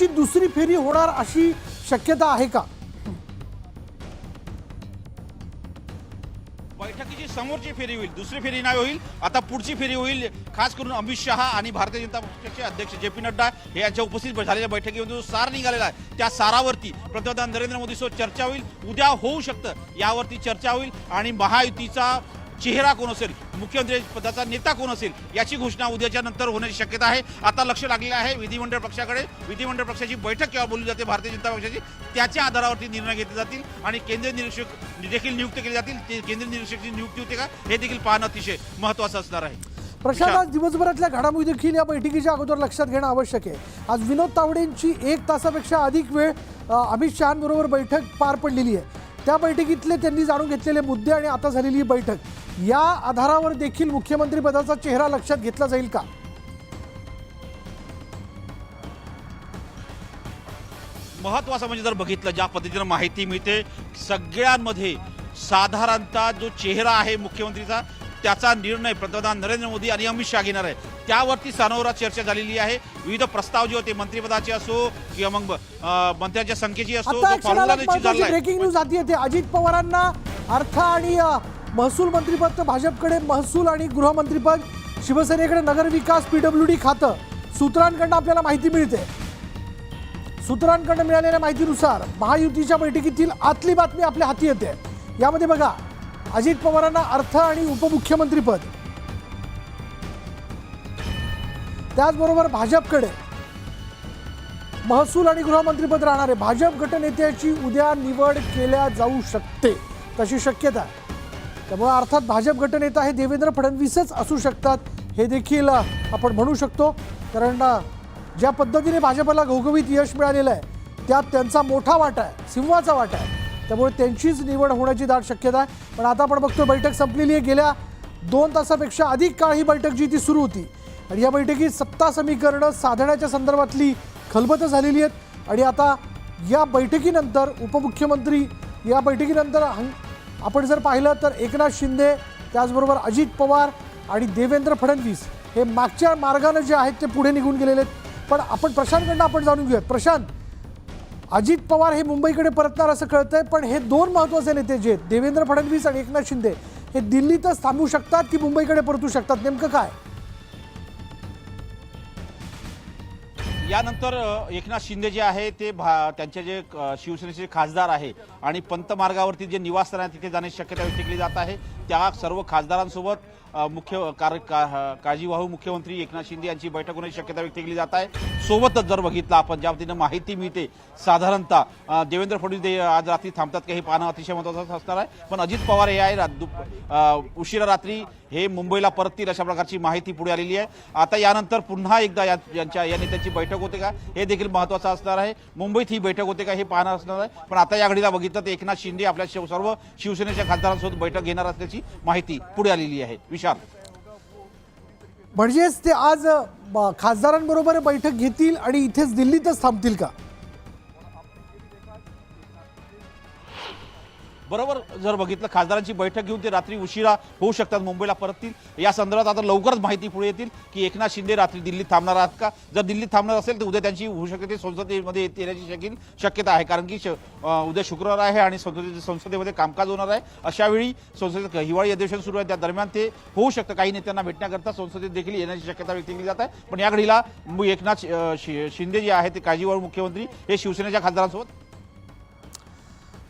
बैठकीची दुसरी फेरी होणार अशी शक्यता आहे का? बैठकीची समोरची फेरी होईल, दुसरी फेरी नाही होईल. आता पुढची फेरी होईल. खास करून अमित शहा आणि भारतीय जनता पक्षाचे अध्यक्ष जे पी नड्डा हे यांच्या उपस्थित झालेल्या बैठकीमध्ये जो सार निघालेला आहे त्या सारावरती पंतप्रधान नरेंद्र मोदीसोबत चर्चा होईल. उद्या होऊ शकतं यावरती चर्चा होईल आणि महायुतीचा चेहरा कोण असेल, मुख्यमंत्री पदाचा नेता कोण असेल याची घोषणा उद्याच्या नंतर होण्याची शक्यता आहे. आता लक्ष लागलेलं आहे विधिमंडळ पक्षाकडे. विधिमंडळ पक्षाची बैठक केव्हा बोलली जाते भारतीय जनता पक्षाची, त्याच्या आधारावरती निर्णय घेतले जातील आणि केंद्रीय निरीक्षक देखील नियुक्त केले जातील. ते केंद्रीय निरीक्षकाची नियुक्ती होते का हे देखील पाहणं अतिशय महत्त्वाचं असणार आहे. प्रशांत, आज दिवसभरातल्या घडामोडी देखील या बैठकीच्या अगोदर लक्षात घेणं आवश्यक आहे. आज विनोद तावडेंची 1 तासापेक्षा अधिक वेळ अमित शहांबरोबर बैठक पार पडलेली आहे. त्या बैठकीतले त्यांनी जाणून घेतलेले मुद्दे आणि आता झालेली ही बैठक या आधारावर देखील मुख्यमंत्री पदाचा चेहरा लक्षात घेतला जाईल का? महत्त्वाचं म्हणजे जर बघितलं ज्या पद्धतीनं माहिती मिळते सगळ्यांमध्ये साधारणतः जो चेहरा आहे मुख्यमंत्रीचा त्याचा निर्णय पंतप्रधान नरेंद्र मोदी आणि अमित शहा घेणार आहे. त्यावरती सानोरात चर्चा झालेली आहे. विविध प्रस्ताव जे होते मंत्रिपदाचे असो किंवा मग मंत्र्यांच्या संख्येची असो, ब्रेकिंग न्यूज आती येते. अजित पवारांना अर्थ आणि महसूल मंत्रिपद तर भाजपकडे महसूल आणि गृहमंत्रीपद, शिवसेनेकडे नगरविकास पीडब्ल्यूडी खातं. सूत्रांकडून आपल्याला माहिती मिळते. सूत्रांकडून मिळालेल्या माहितीनुसार महायुतीच्या बैठकीतील आतली बातमी आपल्या हाती येते. यामध्ये बघा, अजित पवारांना अर्थ आणि उपमुख्यमंत्रीपद, त्याचबरोबर भाजपकडे महसूल आणि गृहमंत्रीपद राहणार आहे. भाजप गटनेत्याची उद्या निवड केल्या जाऊ शकते तशी शक्यता आहे. त्यामुळे अर्थात भाजप गटनेता हे देवेंद्र फडणवीसच असू शकतात हे देखील आपण म्हणू शकतो. कारण ज्या पद्धतीने भाजपला घवघवीत यश मिळालेलं आहे त्यात त्यांचा मोठा वाटा आहे, सिंहाचा वाटा आहे. त्यामुळे त्यांचीच निवड होण्याची दाट शक्यता आहे. पण आता आपण बघतो बैठक संपलेली आहे. गेल्या 2 तासापेक्षा अधिक काळ ही बैठक जी ती सुरू होती आणि या बैठकीत सत्ता समीकरणं साधण्याच्या संदर्भातली खलबतं झालेली आहेत. आणि आता या बैठकीनंतर उपमुख्यमंत्री या बैठकीनंतर आपण जर पाहिलं तर एकनाथ शिंदे, त्याचबरोबर अजित पवार आणि देवेंद्र फडणवीस हे मागच्या मार्गाने जे आहेत ते पुढे निघून गेलेले आहेत. पण आपण प्रशांतकडनं आपण जाणून घेऊयात. प्रशांत, अजित पवार हे मुंबईकडे परतणार असं कळतंय, पण हे 2 महत्त्वाचे नेते जे आहेत देवेंद्र फडणवीस आणि एकनाथ शिंदे हे दिल्लीतच थांबू शकतात की मुंबईकडे परतू शकतात, नेमकं काय? यानंतर एकनाथ शिंदे जे आहे ते त्यांचे जे शिवसेनेचे खासदार आहे आणि पंतमार्गावरती जे निवासस्थान आहे तिथे जाण्याची शक्यता व्यक्त केली जात आहे. त्या सर्व खासदारांसोबत मुख्य काळजीवाहू मुख्यमंत्री एकनाथ शिंदे यांची बैठक होण्याची शक्यता व्यक्त केली जात आहे. सोबतच जर बघितलं आपण ज्या पद्धतीनं माहिती मिळते साधारणतः देवेंद्र फडणवीस आज रात्री थांबतात का हे पाहणं अतिशय महत्त्वाचं असणार आहे. पण अजित पवार हे आहे उशिरा रात्री हे मुंबईला परततील अशा प्रकारची माहिती पुढे आलेली आहे. आता यानंतर पुन्हा एकदा या नेत्यांची बैठक होते का हे देखील महत्त्वाचं असणार आहे. मुंबईत ही बैठक होते का हे पाहणं असणार आहे. पण आता या घडीला बघितलं तर एकनाथ शिंदे आपल्या सर्व शिवसेनेच्या खासदारांसोबत बैठक घेणार असल्याची माहिती पुढे आलेली आहे. विशाल, म्हणजेच ते आज खासदारांबरोबर बैठक घेतील आणि इथेच दिल्लीतच थांबतील का? बरोबर, जर बघितलं खासदारांची बैठक घेऊन ते रात्री उशिरा होऊ शकतात, मुंबईला परततील. या संदर्भात आता लवकरच माहिती पुढे येतील की एकनाथ शिंदे रात्री दिल्लीत थांबणार आहात का. जर दिल्लीत थांबणार असेल तर उद्या त्यांची होऊ शकते संसदेमध्ये येण्याची शक्यता आहे. कारण की उद्या शुक्रवार आहे आणि संसदेमध्ये कामकाज होणार आहे. अशा वेळी संसदेत हिवाळी अधिवेशन सुरू आहे, त्या दरम्यान ते होऊ शकतं. काही नेत्यांना भेटण्याकरता संसदेत देखील येण्याची शक्यता व्यक्त केली जात आहे. पण या घडीला एकनाथ शिंदे जे आहे ते काळजीवाहू मुख्यमंत्री हे शिवसेनेच्या खासदारांसोबत.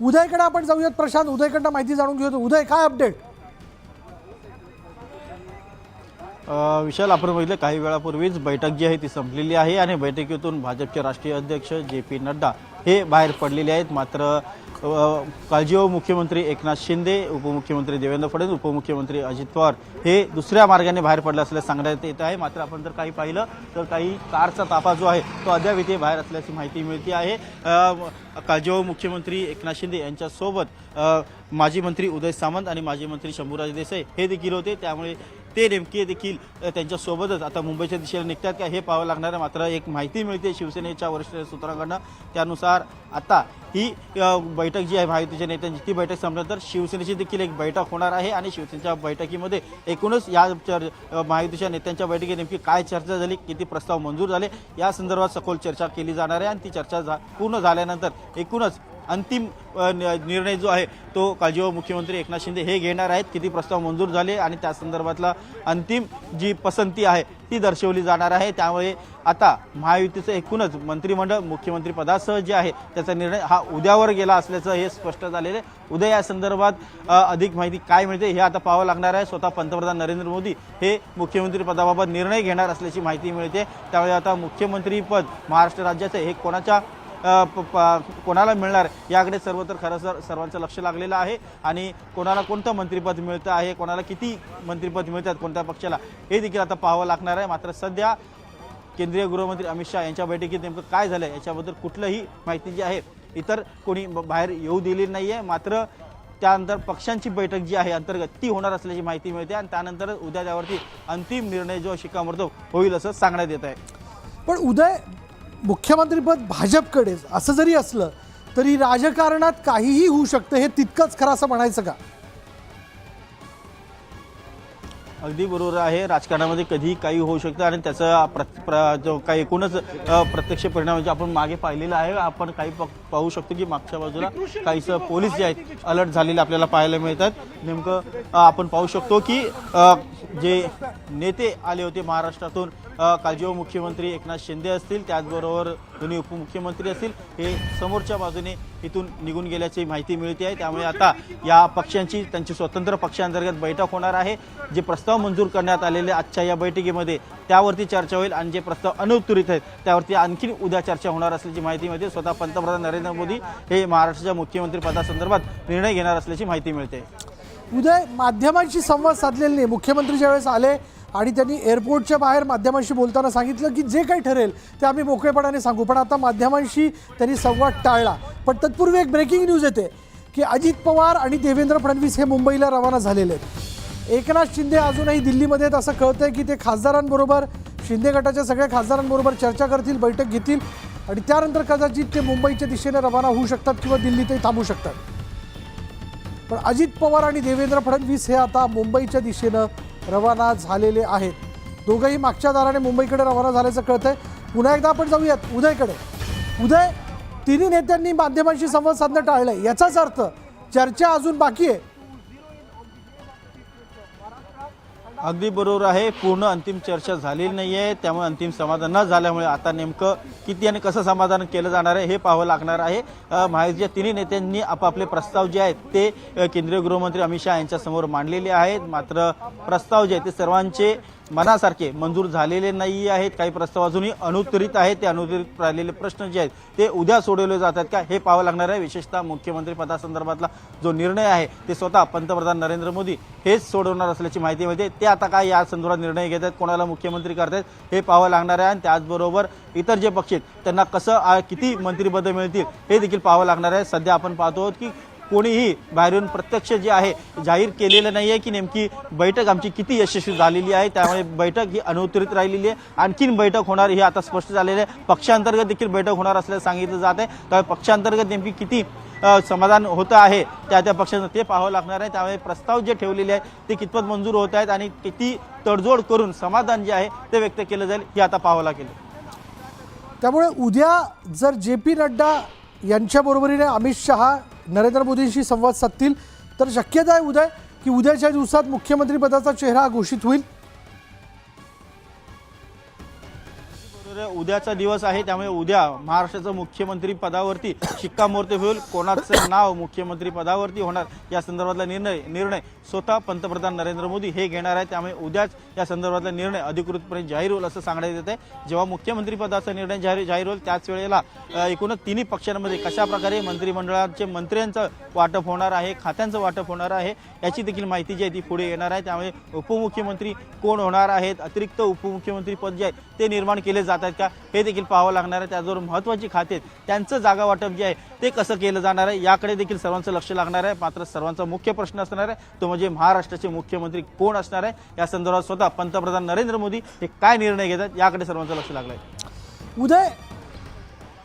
उदयकडे आपण जाऊयात. प्रशांत, उदयकडनं माहिती जाणून घेऊयात. उदय, काय अपडेट? विशाल, आपण बघितलं काही वेळापूर्वीच बैठक जी आहे ती संपलेली आहे आणि बैठकीतून भाजपचे राष्ट्रीय अध्यक्ष जे पी नड्डा हे बाहेर पडलेले आहेत. मात्र काळजीवाहू मुख्यमंत्री एकनाथ शिंदे, उपमुख्यमंत्री देवेंद्र फडणवीस, उपमुख्यमंत्री अजित पवार हे दुसऱ्या मार्गाने बाहेर पडले असल्याचं सांगण्यात येत आहे. मात्र आपण जर काही पाहिलं तर काही कारचा ताफा जो आहे तो अद्याप इथे बाहेर असल्याची माहिती मिळते आहे. काळजीवाहू मुख्यमंत्री एकनाथ शिंदे यांच्यासोबत माजी मंत्री उदय सामंत आणि माजी मंत्री शंभूराज देसाई हे देखील होते. त्यामुळे ते नेमके देखील त्यांच्यासोबतच आता मुंबईच्या दिशेला निघतात का हे पाहावं लागणार आहे। मात्र एक माहिती मिळते शिवसेनेच्या वरिष्ठ सूत्रांकडून, त्यानुसार आता ही बैठक जी आहे महायुतीच्या नेत्यांची ती बैठक संपल्यानंतर शिवसेनेची देखील एक बैठक होणार आहे आणि शिवसेनेच्या बैठकीमध्ये एकूणच या महायुतीच्या नेत्यांच्या बैठकीत नेमकी काय चर्चा झाली, किती प्रस्ताव मंजूर झाले या संदर्भात सखोल चर्चा केली जाणार आहे आणि ती चर्चा पूर्ण झाल्यानंतर एकूणच अंतिम निर्णय जो आहे तो काळजीवाहू मुख्यमंत्री एकनाथ शिंदे हे घेणार आहेत। किती प्रस्ताव मंजूर झाले आणि त्या संदर्भातला अंतिम जी पसंती आहे ती दर्शवली जाणार आहे। त्यामुळे आता महायुतीचं एकूणच मंत्रिमंडळ मुख्यमंत्री पदासह जे आहे त्याचा निर्णय हा उद्यावर गेला असल्याचं हे स्पष्ट झालेलं आहे। उद्या या संदर्भात अधिक माहिती काय मिळते हे आता पाहावं लागणार आहे। स्वतः पंतप्रधान नरेंद्र मोदी हे मुख्यमंत्री पदाबाबत निर्णय घेणार असल्याची माहिती मिळते। त्यामुळे आता मुख्यमंत्री पद महाराष्ट्र राज्याचं हे कोणाला मिळणार याकडे सर्वत्र खरं सर्वांचं लक्ष लागलेलं आहे आणि कोणाला कोणतं मंत्रिपद मिळतं आहे, कोणाला किती मंत्रिपद मिळतात कोणत्या पक्षाला हे देखील आता पाहावं लागणार आहे। मात्र सध्या केंद्रीय गृहमंत्री अमित शहा यांच्या बैठकीत नेमकं काय झालं याच्याबद्दल कुठलंही माहिती जी आहे इतर कोणी बाहेर येऊ दिली नाही आहे। मात्र त्यानंतर पक्षांची बैठक जी आहे अंतर्गत ती होणार असल्याची माहिती मिळते आणि त्यानंतर उद्या त्यावरती अंतिम निर्णय जो शिक्कामोर्तब होईल असं सांगण्यात येत आहे। पण उदय, मुख्यमंत्रीपद भाजपकडेच असं जरी असलं तरी राजकारणात काहीही होऊ शकतं हे तितकंच खरं असं म्हणायचं का? अगदी बरोबर आहे, राजकारणामध्ये कधी काही होऊ शकतं आणि त्याचा जो काही एकूणच प्रत्यक्ष परिणाम म्हणजे आपण मागे पाहिलेला आहे। आपण काही पाहू शकतो की मागच्या बाजूला काहीच पोलीस जे आहेत अलर्ट झालेले आपल्याला पाहायला मिळतात। नेमकं आपण पाहू शकतो की जे नेते आले होते महाराष्ट्रातून, काळजीवाहू मुख्यमंत्री एकनाथ शिंदे असतील, त्याचबरोबर दोन्ही उपमुख्यमंत्री असतील, हे समोरच्या बाजूने इथून निघून गेल्याची माहिती मिळते आहे। त्यामुळे आता या पक्षांची त्यांची स्वतंत्र पक्षांतर्गत बैठक होणार आहे। जे प्रस्ताव मंजूर करण्यात आलेले आजच्या या बैठकीमध्ये त्यावरती चर्चा होईल आणि जे प्रस्ताव अनुत्तरित आहेत त्यावरती आणखी उद्या चर्चा होणार असल्याची माहिती मिळते। स्वतः पंतप्रधान नरेंद्र मोदी हे महाराष्ट्राच्या मुख्यमंत्री पदासंदर्भात निर्णय घेणार असल्याची माहिती मिळते। उदय, माध्यमांशी संवाद साधलेला नाही, मुख्यमंत्री ज्यावेळेस आले आणि त्यांनी एअरपोर्टच्या बाहेर माध्यमांशी बोलताना सांगितलं की जे काही ठरेल ते आम्ही मोकळेपणाने सांगू, पण आता माध्यमांशी त्यांनी संवाद टाळला। पण तत्पूर्वी एक ब्रेकिंग न्यूज येते की अजित पवार आणि देवेंद्र फडणवीस हे मुंबईला रवाना झालेले आहेत। एकनाथ शिंदे अजूनही दिल्लीमध्ये आहेत असं कळतंय की ते खासदारांबरोबर, शिंदे गटाच्या सगळ्या खासदारांबरोबर चर्चा करतील, बैठक घेतील आणि त्यानंतर कदाचित ते मुंबईच्या दिशेने रवाना होऊ शकतात किंवा दिल्लीतही थांबू शकतात। पण अजित पवार आणि देवेंद्र फडणवीस हे आता मुंबईच्या दिशेनं रवाना झालेले आहेत। दोघंही मागच्या दाराने मुंबईकडे रवाना झाल्याचं कळतंय। पुन्हा एकदा आपण जाऊयात उदयकडे। उदय, तिन्ही नेत्यांनी माध्यमांशी संवाद साधणं टाळलंय, याचाच अर्थ चर्चा अजून बाकी आहे। अगदी बरोबर आहे, पूर्ण अंतिम चर्चा झालेली नाही आहे, त्यामुळे अंतिम समाधान न झाल्यामुळे आता नेमकं किती आणि कसं समाधान केलं जाणार आहे हे पाहावं लागणार आहे। महायुतीच्या तिन्ही नेत्यांनी आपापले प्रस्ताव जे आहेत ते केंद्रीय गृहमंत्री अमित शहा यांच्यासमोर मांडलेले आहेत। मात्र प्रस्ताव जे आहेत ते सर्वांचे मनासारखे मंजूर झालेले नाही आहेत। काही प्रस्ताव अजूनही अनुत्तरित आहेत। ते अनुत्तरित राहिलेले प्रश्न जे आहेत ते उद्या सोडवले जातात का हे पाहावं लागणार आहे। विशेषतः मुख्यमंत्री पदासंदर्भातला जो निर्णय आहे ते स्वतः पंतप्रधान नरेंद्र मोदी हेच सोडवणार असल्याची माहिती मिळते। ते आता काय या संदर्भात निर्णय घेत आहेत, कोणाला मुख्यमंत्री करतात हे पाहावं लागणार आहे आणि त्याचबरोबर इतर जे पक्ष आहेत त्यांना कसं किती मंत्रिपद मिळतील हे देखील पाहावं लागणार आहे। सध्या आपण पाहतो की कोणीही बाहेरून प्रत्यक्ष जे आहे जाहीर केलेलं नाही आहे की नेमकी बैठक आमची किती यशस्वी झालेली आहे। त्यामुळे बैठक ही अनुत्तरित राहिलेली आहे। आणखीन बैठक होणार हे आता स्पष्ट झालेलं आहे। पक्षांतर्गत देखील बैठक होणार असल्याचं सांगितलं जात आहे। त्यामुळे पक्षांतर्गत नेमकी किती समाधान होतं आहे त्या पक्षांचं ते पाहावं लागणार आहे। त्यामुळे प्रस्ताव जे ठेवलेले आहेत ते कितपत मंजूर होत आहेत आणि किती तडजोड करून समाधान जे आहे ते व्यक्त केलं जाईल हे आता पाहावं लागेल। त्यामुळे उद्या जर JP नड्डा यांच्या बरोबरीने अमित शहा नरेंद्र मोदींशी संवाद साधतील तर शक्यता आहे उदय की उद्याच्या दिवसात मुख्यमंत्रीपदाचा चेहरा घोषित होईल। उद्याचा दिवस आहे त्यामुळे उद्या महाराष्ट्राचं मुख्यमंत्री पदावरती शिक्कामोर्तब होईल। कोणाचं नाव मुख्यमंत्री पदावरती होणार या संदर्भातला निर्णय स्वतः पंतप्रधान नरेंद्र मोदी हे घेणार आहे। त्यामुळे उद्याच या संदर्भातला निर्णय अधिकृतपणे जाहीर होईल असं सांगण्यात येत आहे। जेव्हा मुख्यमंत्री पदाचा निर्णय जाहीर होईल त्याच वेळेला एकूणच तिन्ही पक्षांमध्ये कशा प्रकारे मंत्रिमंडळाचे मंत्र्यांचं वाटप होणार आहे, खात्यांचं वाटप होणार आहे, याची देखील माहिती जी आहे ती पुढे येणार आहे. त्यामुळे उपमुख्यमंत्री कोण होणार आहेत, अतिरिक्त उपमुख्यमंत्री पद जे आहे ते निर्माण केले जात आहेत का, हे देखील पाहावं लागणार आहे. त्याचबरोबर महत्त्वाची खाते त्यांचं जागा वाटप जे आहे ते कसं केलं जाणार आहे, याकडे देखील सर्वांचं लक्ष लागणार आहे. मात्र सर्वांचा मुख्य प्रश्न असणार आहे तो म्हणजे महाराष्ट्राचे मुख्यमंत्री कोण असणार आहे. या संदर्भात स्वतः पंतप्रधान नरेंद्र मोदी हे काय निर्णय घेतात याकडे सर्वांचं लक्ष लागलं आहे. उदय,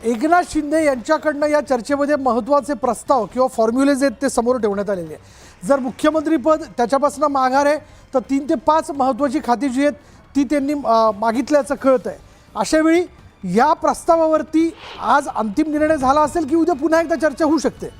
एकनाथ शिंदे यांच्याकडनं या चर्चेमध्ये महत्त्वाचे प्रस्ताव किंवा फॉर्म्युलेज आहेत ते समोर ठेवण्यात आलेले आहे. जर मुख्यमंत्रीपद त्याच्यापासून माघार आहे तर 3 ते 5 महत्त्वाची खाती जी आहेत ती त्यांनी मागितल्याचं कळतं आहे. अशावेळी या प्रस्तावावरती आज अंतिम निर्णय झाला असेल की उद्या पुन्हा एकदा चर्चा होऊ शकते?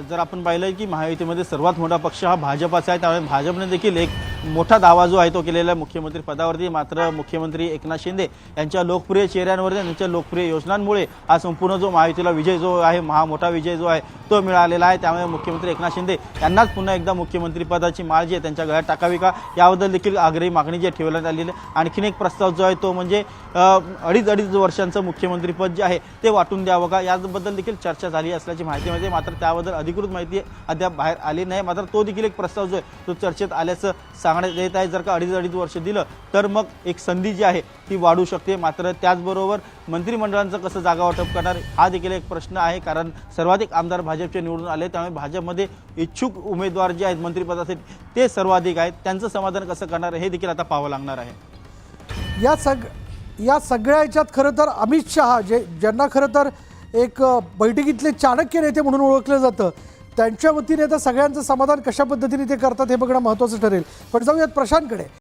जर आपण पाहिलं की महायुतीमध्ये सर्वात मोठा पक्ष हा भाजपाचा आहे, त्यामुळे भाजपने देखील एक मोठा दावा जो आहे तो केलेला आहे मुख्यमंत्री पदावरती. मात्र मुख्यमंत्री एकनाथ शिंदे यांच्या लोकप्रिय चेहऱ्यांवरती, त्यांच्या लोकप्रिय योजनांमुळे हा संपूर्ण जो महायुतीला विजय जो आहे, मोठा विजय जो आहे तो मिळालेला आहे. त्यामुळे मुख्यमंत्री एकनाथ शिंदे यांनाच पुन्हा एकदा मुख्यमंत्री पदाची माळ जी आहे त्यांच्या गळ्यात टाकावी का, याबद्दल देखील आग्रही मागणी जी ठेवण्यात आलेली आहे. आणखीन एक प्रस्ताव जो आहे तो म्हणजे अडीच वर्षांचं मुख्यमंत्रीपद जे आहे ते वाटून द्यावं का, याबद्दल देखील चर्चा झाली असल्याची माहिती मिळते. मात्र त्याबद्दल अधिकृत माहिती अद्याप बाहेर आली नाही. मात्र तो देखील एक प्रस्ताव जो आहे तो चर्चेत आल्याचं सांगण्यात येत आहे. जर का अडीच वर्ष दिलं तर मग एक संधी जी आहे ती वाढू शकते. मात्र त्याचबरोबर मंत्रिमंडळांचं कसं जागा वाटप करणार हा देखील एक प्रश्न आहे, कारण सर्वाधिक आमदार भाजपचे निवडून आले. त्यामुळे भाजपमध्ये इच्छुक उमेदवार जे आहेत मंत्रिपदासाठी ते सर्वाधिक आहेत. त्यांचं समाधान कसं करणार हे देखील आता पाहावं लागणार आहे. या सगळ्या याच्यात खरं तर अमित शहा ज्यांना खरं तर एक बैठकीतले चाणक्य नेते म्हणून ओळखलं जातं, त्यांच्या वतीने आता सगळ्यांचं समाधान कशा पद्धतीने ते करतात हे बघणं महत्त्वाचं ठरेल. पण जाऊयात प्रशांतकडे.